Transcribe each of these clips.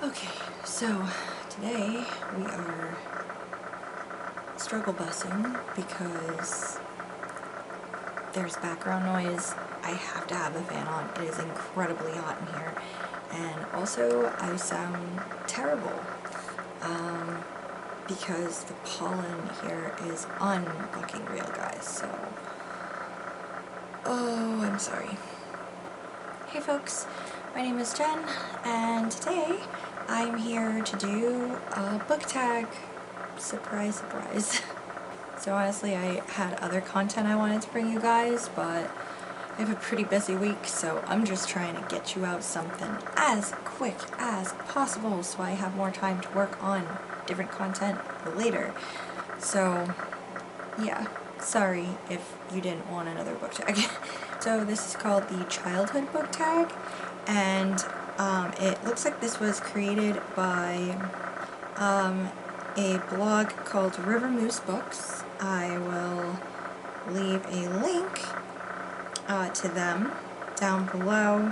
Okay, so today we are struggle busing because there's background noise. I have to have the fan on. It is incredibly hot in here. And also I sound terrible because the pollen here is unfucking real, guys. So, oh, I'm sorry. Hey folks, my name is Jen, and today I'm here to do a book tag. Surprise, surprise. So honestly, I had other content I wanted to bring you guys, but I have a pretty busy week, so I'm just trying to get you out something as quick as possible so I have more time to work on different content later. So yeah, sorry if you didn't want another book tag. So this is called the Childhood Book Tag, and it looks like this was created by a blog called RiverMoose-Books. I will leave a link to them down below.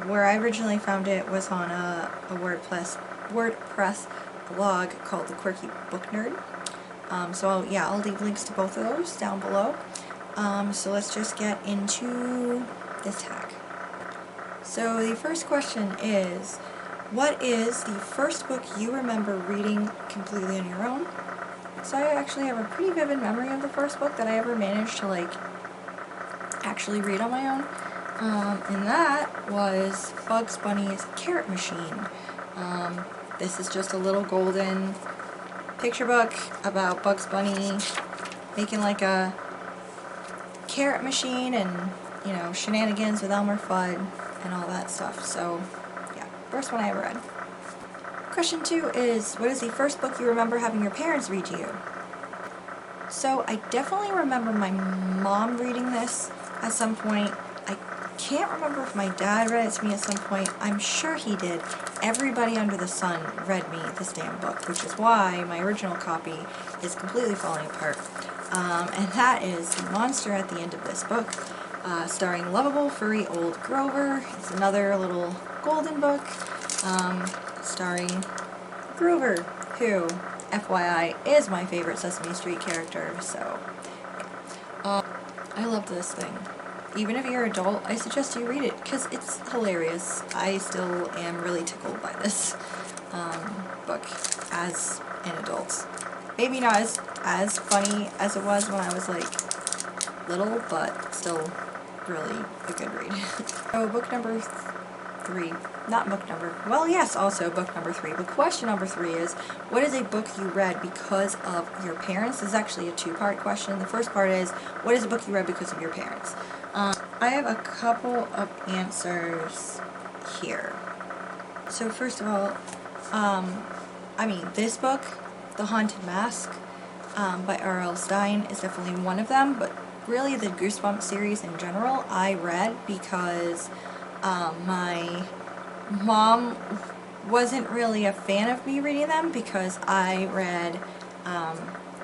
Where I originally found it was on a WordPress blog called The Quirky Book Nerd. So yeah, I'll leave links to both of those down below. So let's just get into this tag. So the first question is, what is the first book you remember reading completely on your own? So I actually have a pretty vivid memory of the first book that I ever managed to actually read on my own. And that was Bugs Bunny's Carrot Machine. This is just a little golden picture book about Bugs Bunny making like a carrot machine and, you know, shenanigans with Elmer Fudd and all that stuff. So yeah, first one I ever read. Question 2 is, what is the first book you remember having your parents read to you? So I definitely remember my mom reading this at some point. I can't remember if my dad read it to me at some point. I'm sure he did. Everybody under the sun read me this damn book, which is why my original copy is completely falling apart. And that is the monster at the end of this book, starring lovable furry old Grover. It's another little golden book, starring Grover, who, FYI, is my favorite Sesame Street character. So I love this thing. Even if you're an adult, I suggest you read it because it's hilarious. I still am really tickled by this book as an adult. Maybe not as funny as it was when I was little, but still really a good read. So book number 3, not book number, well yes, also book number 3, but question number 3 is, what is a book you read because of your parents? This is actually a 2-part question. The first part is, what is a book you read because of your parents? I have a couple of answers here. So first of all, this book, The Haunted Mask, by R.L. Stine, is definitely one of them, but really the Goosebumps series in general I read because my mom wasn't really a fan of me reading them because I read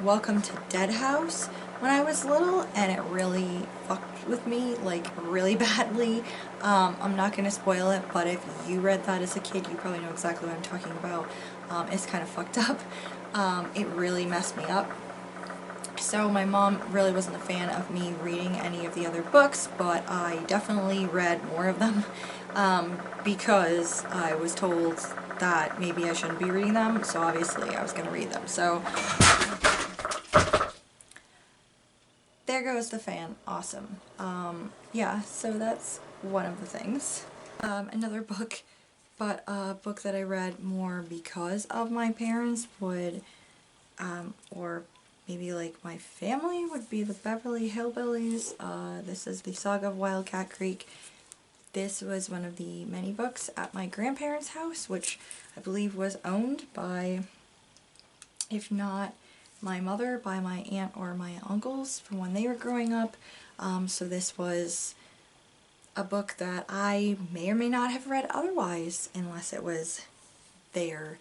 Welcome to Dead House when I was little, and it really fucked with me, really badly. I'm not going to spoil it, but if you read that as a kid, you probably know exactly what I'm talking about. It's kind of fucked up. It really messed me up. So my mom really wasn't a fan of me reading any of the other books, but I definitely read more of them because I was told that maybe I shouldn't be reading them, so obviously I was going to read them. So there goes the fan. Awesome. Yeah, so that's one of the things. Another book, but a book that I read more because of my parents would, or maybe my family, would be the Beverly Hillbillies. This is the Saga of Wildcat Creek. This was one of the many books at my grandparents' house, which I believe was owned by, if not my mother, by my aunt or my uncles from when they were growing up. So this was a book that I may or may not have read otherwise, unless it was there.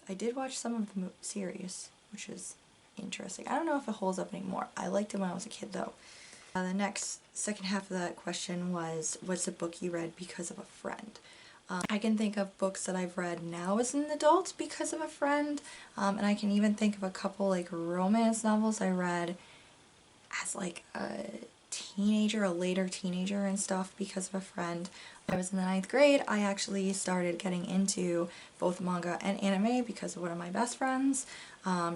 I did watch some of the series, which is interesting. I don't know if it holds up anymore. I liked it when I was a kid, though. The second half of that question was, what's a book you read because of a friend? I can think of books that I've read now as an adult because of a friend, and I can even think of a couple like romance novels I read as like a teenager, a later teenager and stuff because of a friend. When I was in the 9th grade, I actually started getting into both manga and anime because of one of my best friends.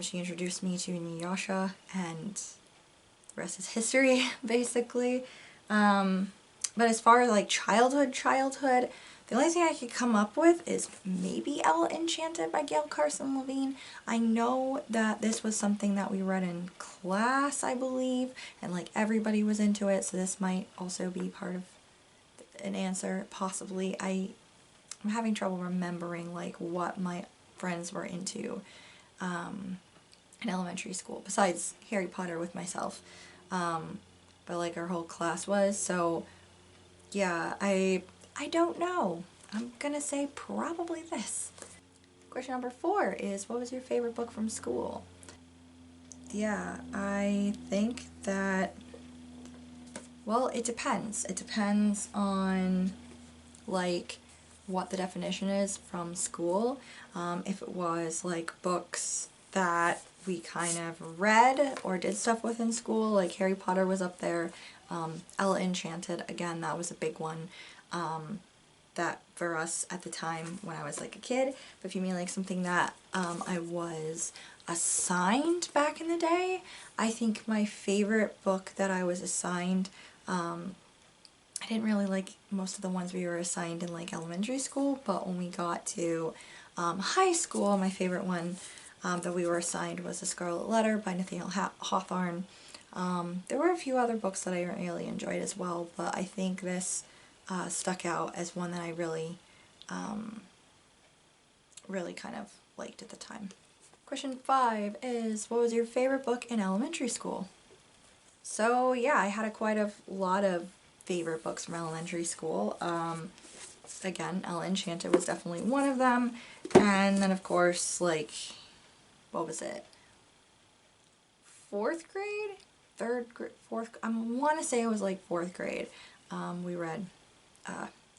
She introduced me to Inuyasha, and the rest is history, basically. But as far as like childhood, the only thing I could come up with is maybe Ella Enchanted by Gail Carson Levine. I know that this was something that we read in class, I believe, and like everybody was into it, so this might also be part of an answer, possibly. I'm having trouble remembering like what my friends were into in elementary school, besides Harry Potter with myself. But like our whole class was, so yeah, I don't know. I'm gonna say probably this. Question number 4 is, what was your favorite book from school? Yeah, I think that, well, it depends. It depends on, like, what the definition is from school. If it was, like, books that we kind of read or did stuff with in school, like Harry Potter was up there. Ella Enchanted, again, that was a big one. That for us at the time when I was like a kid. But if you mean like something that I was assigned back in the day, I think my favorite book that I was assigned, I didn't really like most of the ones we were assigned in like elementary school, but when we got to high school, my favorite one that we were assigned was The Scarlet Letter by Nathaniel Hawthorne. There were a few other books that I really enjoyed as well, but I think this stuck out as one that I really, really kind of liked at the time. Question 5 is, what was your favorite book in elementary school? So yeah, I had quite a lot of favorite books from elementary school. Again, Ella Enchanted was definitely one of them, and then of course, like, what was it? 4th grade? 3rd grade? 4th? I want to say it was like 4th grade. We read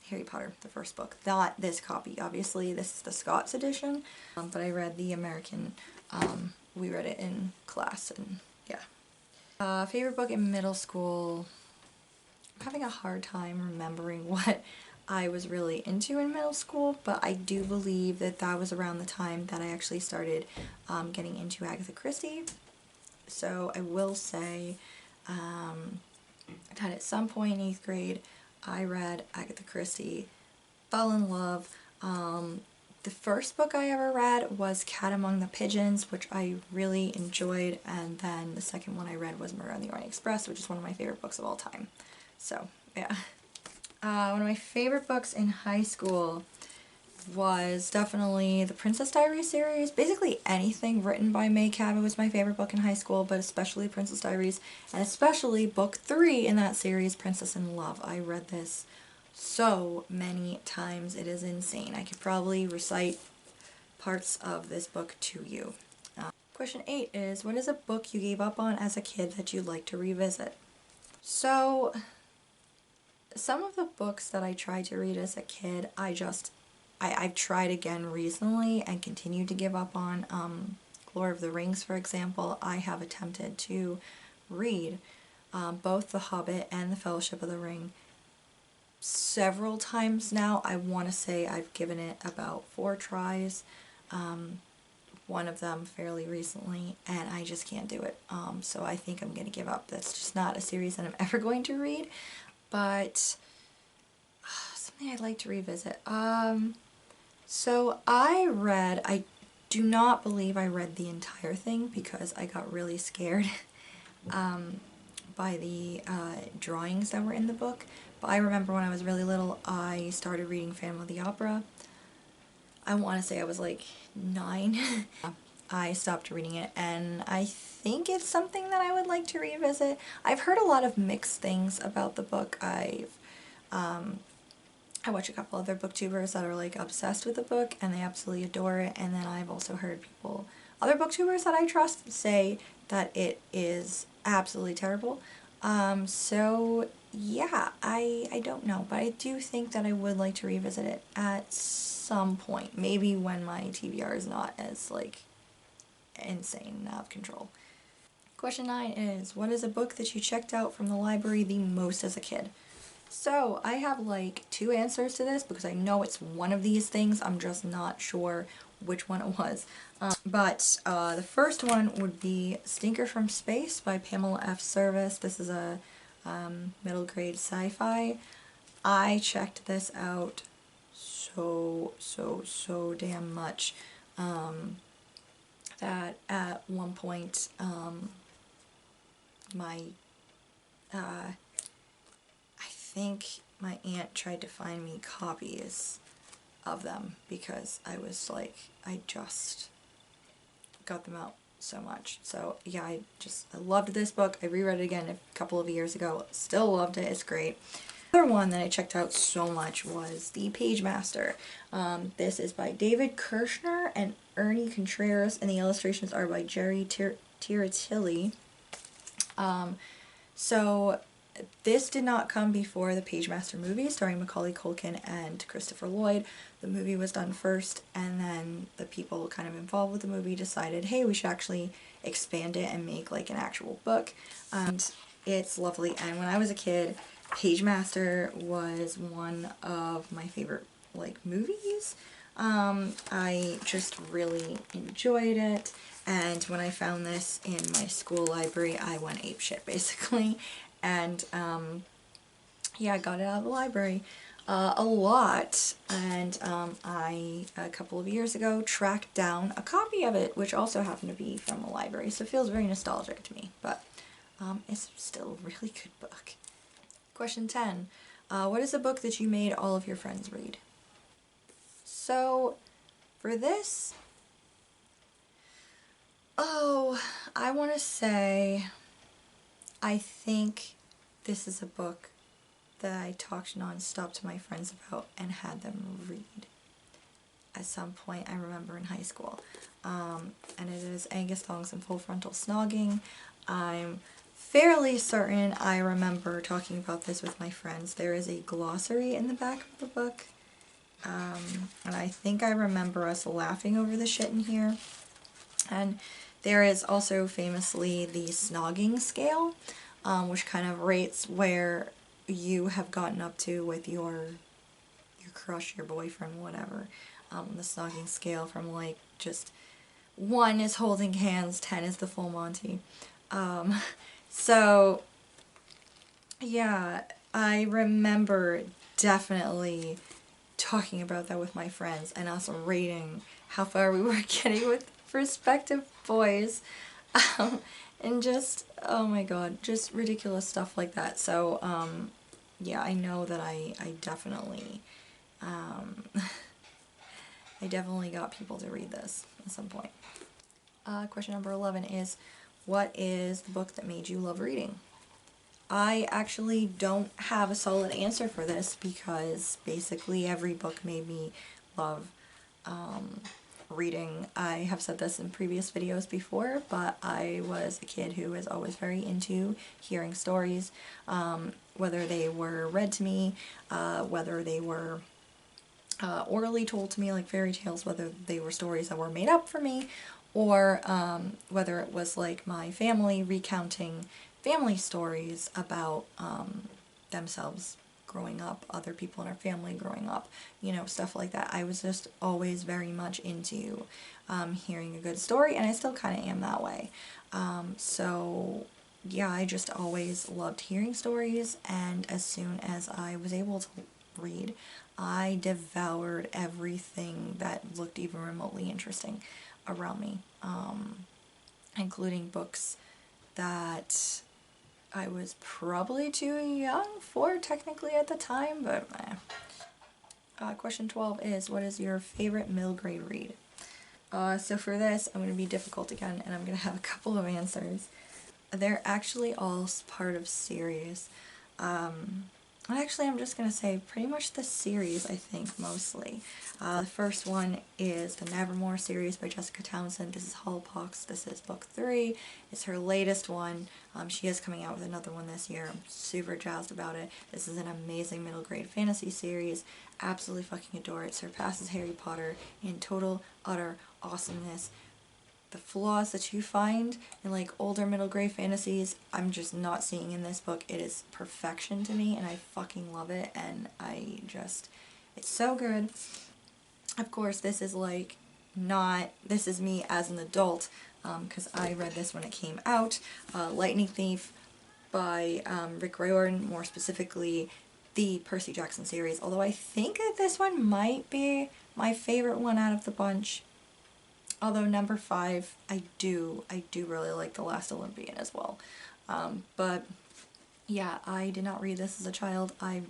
Harry Potter, the first book. Not this copy, obviously. This is the Scots edition. But I read the American. We read it in class, and yeah. Favorite book in middle school. I'm having a hard time remembering what I was really into in middle school, but I do believe that that was around the time that I actually started getting into Agatha Christie. So I will say that at some point in 8th grade, I read Agatha Christie, fell in love. The first book I ever read was Cat Among the Pigeons, which I really enjoyed, and then the second one I read was Murder on the Orient Express, which is one of my favorite books of all time. So, yeah. One of my favorite books in high school was definitely the Princess Diaries series. Basically anything written by May Cabot was my favorite book in high school, but especially Princess Diaries, and especially book 3 in that series, Princess in Love. I read this so many times, it is insane. I could probably recite parts of this book to you. Question 8 is, what is a book you gave up on as a kid that you'd like to revisit? So, some of the books that I tried to read as a kid, I've tried again recently and continued to give up on. Lord of the Rings, for example, I have attempted to read both The Hobbit and The Fellowship of the Ring several times now. I want to say I've given it about 4 tries, one of them fairly recently, and I just can't do it. So I think I'm going to give up. That's just not a series that I'm ever going to read, but something I'd like to revisit. So I do not believe I read the entire thing because I got really scared by the drawings that were in the book. But I remember when I was really little, I started reading Phantom of the Opera. I want to say I was like 9. I stopped reading it, and I think it's something that I would like to revisit. I've heard a lot of mixed things about the book. I watch a couple other booktubers that are like obsessed with the book and they absolutely adore it, and then I've also heard other booktubers that I trust say that it is absolutely terrible. So yeah, I don't know, but I do think that I would like to revisit it at some point. Maybe when my TBR is not as, like, insane and out of control. Question 9 is, what is a book that you checked out from the library the most as a kid? So I have like 2 answers to this because I know it's one of these things. I'm just not sure which one it was. But the first one would be Stinker from Space by Pamela F. Service. This is a middle grade sci-fi. I checked this out so damn much that at one point my I think my aunt tried to find me copies of them because I was like, I just got them out so much. So yeah, I loved this book. I reread it again a couple of years ago. Still loved it. It's great. Another one that I checked out so much was The Page Master. This is by David Kirshner and Ernie Contreras, and the illustrations are by Jerry Tiratilli. So this did not come before the Page Master movie starring Macaulay Culkin and Christopher Lloyd. The movie was done first, and then the people kind of involved with the movie decided, hey, we should actually expand it and make like an actual book. And it's lovely. And when I was a kid, Page Master was one of my favorite like movies. I just really enjoyed it, and when I found this in my school library, I went apeshit basically, and yeah, I got it out of the library a lot, and I, a couple of years ago, tracked down a copy of it, which also happened to be from a library, so it feels very nostalgic to me, but it's still a really good book. Question 10. What is a book that you made all of your friends read? So, for this, I want to say, I think this is a book that I talked nonstop to my friends about and had them read at some point, I remember, in high school. And it is Angus Thongs and Full Frontal Snogging. I'm fairly certain I remember talking about this with my friends. There is a glossary in the back of the book. And I think I remember us laughing over the shit in here. And there is also famously the snogging scale, which kind of rates where you have gotten up to with your crush, your boyfriend, whatever. The snogging scale from like just 1 is holding hands, 10 is the full Monty. So yeah, I remember definitely talking about that with my friends and us rating how far we were getting with prospective boys, and just, oh my god, just ridiculous stuff like that. So yeah, I know that I definitely I definitely got people to read this at some point. Question number 11 is, what is the book that made you love reading? I actually don't have a solid answer for this because basically every book made me love reading. I have said this in previous videos before, but I was a kid who was always very into hearing stories, whether they were read to me, whether they were orally told to me like fairy tales, whether they were stories that were made up for me, or whether it was like my family recounting family stories about themselves growing up, other people in our family growing up, you know, stuff like that. I was just always very much into hearing a good story, and I still kind of am that way. So yeah, I just always loved hearing stories, and as soon as I was able to read, I devoured everything that looked even remotely interesting around me, including books that I was probably too young for technically at the time, but question 12 is, what is your favorite middle grade read? So for this, I'm going to be difficult again, and I'm going to have a couple of answers. They're actually all part of series. Actually, I'm just going to say pretty much the series, I think, mostly. The first one is the Nevermore series by Jessica Townsend. This is Hullpox. This is book 3. It's her latest one. She is coming out with another one this year. I'm super jazzed about it. This is an amazing middle grade fantasy series. Absolutely fucking adore it. Surpasses Harry Potter in total, utter awesomeness. The flaws that you find in like older middle grade fantasies, I'm just not seeing in this book. It is perfection to me, and I fucking love it, and it's so good. Of course, this is like this is me as an adult, because I read this when it came out. Lightning Thief by Rick Riordan, more specifically the Percy Jackson series, although I think that this one might be my favorite one out of the bunch. Although number 5, I do really like The Last Olympian as well. But yeah, I did not read this as a child. I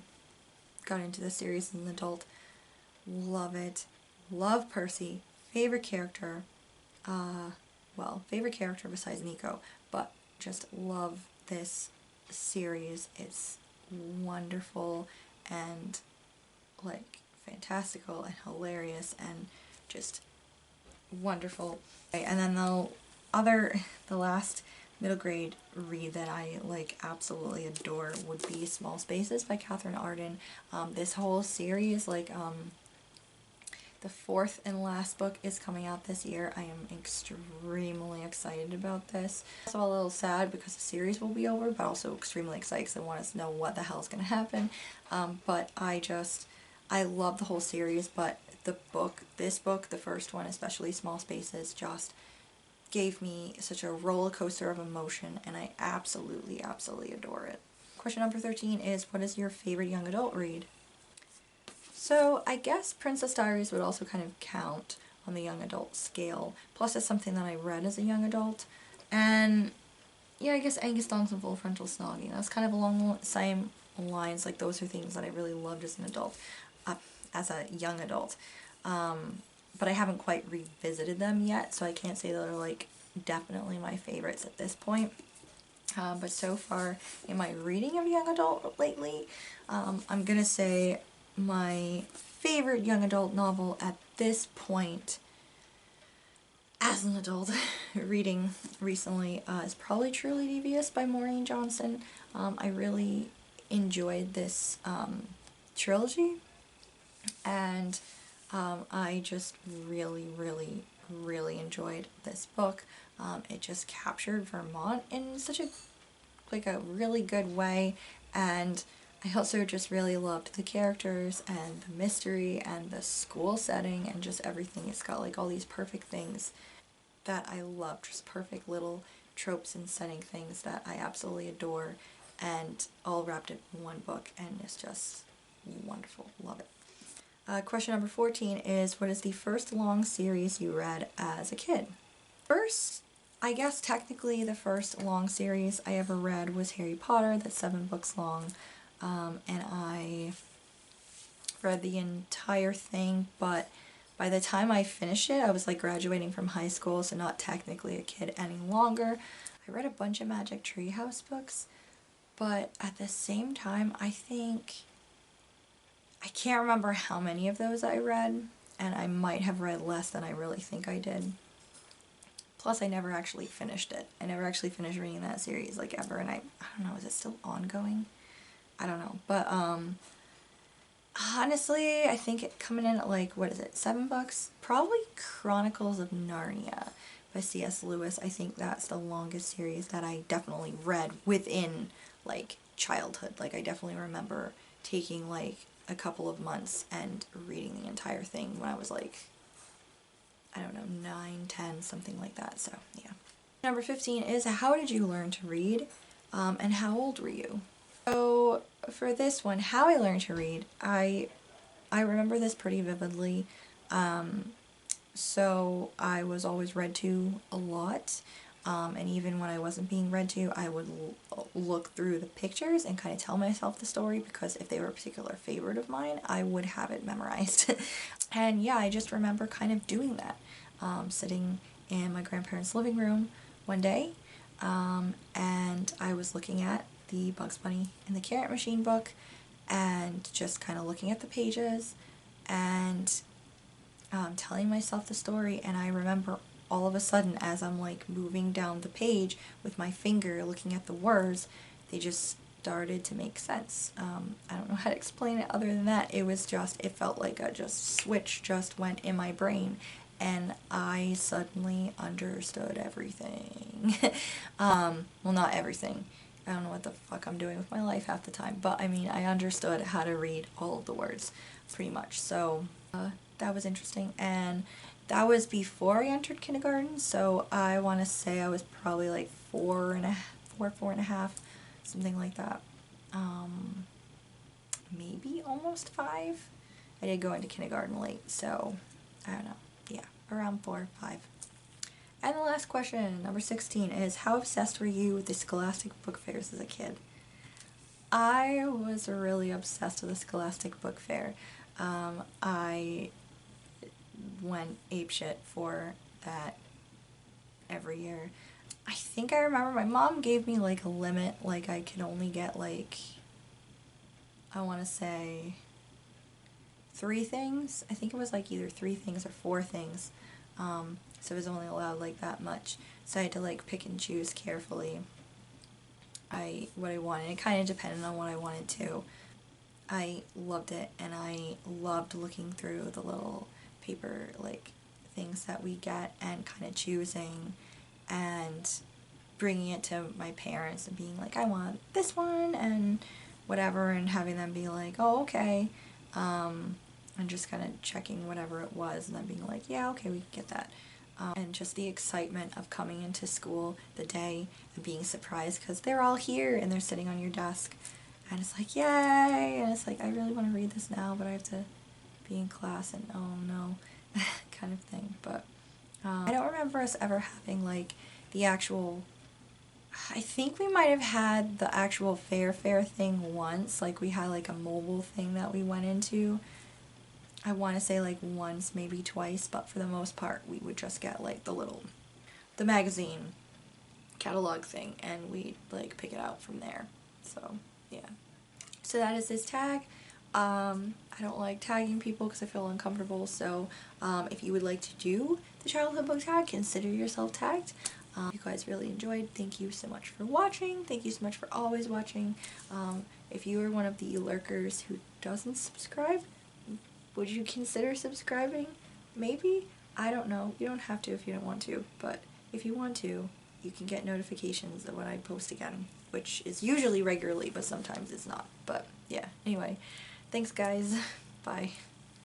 got into this series as an adult. Love it. Love Percy. Favorite character. Well, favorite character besides Nico. But just love this series. It's wonderful and like fantastical and hilarious and just wonderful. And then the last middle grade read that I like absolutely adore would be Small Spaces by Catherine Arden. This whole series, like the 4th and last book is coming out this year. I am extremely excited about this. Also a little sad because the series will be over, but also extremely excited because I want to know what the hell's going to happen. But I love the whole series, but this book, the first one, especially Small Spaces, just gave me such a roller coaster of emotion, and I absolutely adore it. Question number 13 is, what is your favorite young adult read? So I guess Princess Diaries would also kind of count on the young adult scale. Plus it's something that I read as a young adult. And yeah, I guess Angus Donks and Full Frontal Snogging. That's kind of along the same lines. Like those are things that I really loved as an adult. As a young adult. But I haven't quite revisited them yet, so I can't say they're like definitely my favorites at this point. But so far in my reading of young adult lately, I'm gonna say my favorite young adult novel at this point as an adult reading recently is probably Truly Devious by Maureen Johnson. I really enjoyed this trilogy. And I just really enjoyed this book. It just captured Vermont in such a really good way, and I also just really loved the characters and the mystery and the school setting and just everything. It's got like all these perfect things that I love, just perfect little tropes and setting things that I absolutely adore, and all wrapped up in one book, and it's just wonderful. Love it. Question number 14 is, what is the first long series you read as a kid? First, I guess technically the first long series I ever read was Harry Potter. That's 7 books long. And I read the entire thing, but by the time I finished it, I was like graduating from high school, so not technically a kid any longer. I read a bunch of Magic Treehouse books, but at the same time, I can't remember how many of those I read, and I might have read less than I really think I did. Plus, I never actually finished it. I never actually finished reading that series, like, ever, and I don't know, is it still ongoing? I don't know, but, honestly, I think it coming in at, like, what is it, $7? Probably Chronicles of Narnia by C.S. Lewis. I think that's the longest series that I definitely read within, like, childhood. Like, I definitely remember taking, like, a couple of months and reading the entire thing when I was like, I don't know, 9, 10, something like that, so yeah. Number 15 is, how did you learn to read, and how old were you? So for this one, how I learned to read, I remember this pretty vividly. So I was always read to a lot. And even when I wasn't being read to, I would look through the pictures and kind of tell myself the story, because if they were a particular favorite of mine, I would have it memorized. And yeah, I just remember kind of doing that, sitting in my grandparents' living room one day, and I was looking at the Bugs Bunny and the Carrot Machine book, and just kind of looking at the pages and telling myself the story. And I remember all of a sudden, as I'm like moving down the page with my finger looking at the words, they just started to make sense. I don't know how to explain it other than that. It was just, it felt like a just switch just went in my brain and I suddenly understood everything. Well, not everything. I don't know what the fuck I'm doing with my life half the time, but I mean, I understood how to read all of the words pretty much. So that was interesting, and that was before I entered kindergarten, so I want to say I was probably like four and a half, something like that. Maybe almost 5. I did go into kindergarten late, so I don't know. Yeah, around 4 or 5. And the last question, number 16, is how obsessed were you with the Scholastic Book Fairs as a kid? I was really obsessed with the Scholastic Book Fair. I went apeshit for that every year. I think I remember my mom gave me like a limit, like I could only get like, I want to say 3 things. I think it was like either 3 things or 4 things. So I was only allowed like that much. So I had to like pick and choose carefully what I wanted. It kind of depended on what I wanted to. I loved it, and I loved looking through the little paper like things that we get and kind of choosing and bringing it to my parents and being like, I want this one and whatever, and having them be like, oh, okay, and just kind of checking whatever it was and then being like, yeah, okay, we can get that. And just the excitement of coming into school the day and being surprised because they're all here and they're sitting on your desk, and it's like, yay, and it's like, I really want to read this now, but I have to be in class, and oh no, kind of thing. But I don't remember us ever having like the actual, I think we might have had the actual fair thing once, like we had like a mobile thing that we went into. I want to say like once, maybe twice, but for the most part we would just get like the magazine catalog thing, and we'd like pick it out from there. So yeah. So that is this tag. I don't like tagging people because I feel uncomfortable, so if you would like to do the childhood book tag, consider yourself tagged. If you guys really enjoyed, thank you so much for watching. Thank you so much for always watching. If you are one of the lurkers who doesn't subscribe, would you consider subscribing? Maybe? I don't know. You don't have to if you don't want to, but if you want to, you can get notifications of when I post again, which is usually regularly, but sometimes it's not. But yeah, anyway, thanks guys. Bye.